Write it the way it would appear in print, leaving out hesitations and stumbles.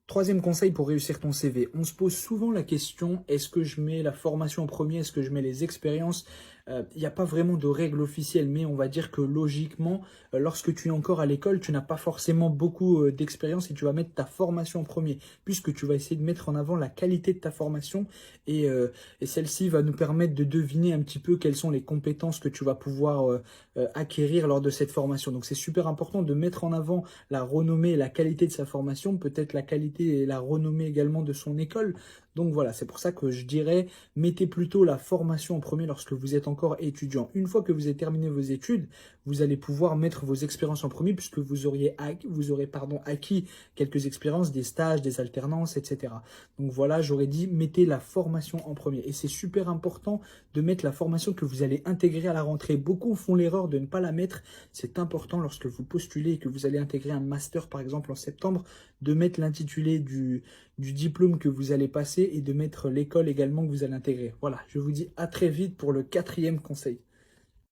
Troisième conseil pour réussir ton CV. On se pose souvent la question, est-ce que je mets la formation en premier, est-ce que je mets les expériences? Il n'y a pas vraiment de règle officielle, mais on va dire que logiquement, lorsque tu es encore à l'école, tu n'as pas forcément beaucoup d'expérience et tu vas mettre ta formation en premier, puisque tu vas essayer de mettre en avant la qualité de ta formation et celle-ci va nous permettre de deviner un petit peu quelles sont les compétences que tu vas pouvoir acquérir lors de cette formation. Donc c'est super important de mettre en avant la renommée et la qualité de sa formation, peut-être la qualité et la renommée également de son école. Donc voilà, c'est pour ça que je dirais, mettez plutôt la formation en premier lorsque vous êtes encore étudiant. Une fois que vous avez terminé vos études, vous allez pouvoir mettre vos expériences en premier puisque vous aurez acquis quelques expériences, des stages, des alternances, etc. Donc voilà, j'aurais dit, mettez la formation en premier. Et c'est super important de mettre la formation que vous allez intégrer à la rentrée. Beaucoup font l'erreur de ne pas la mettre. C'est important lorsque vous postulez et que vous allez intégrer un master, par exemple, en septembre, de mettre l'intitulé du diplôme que vous allez passer et de mettre l'école également que vous allez intégrer. Voilà, je vous dis à très vite pour le quatrième conseil.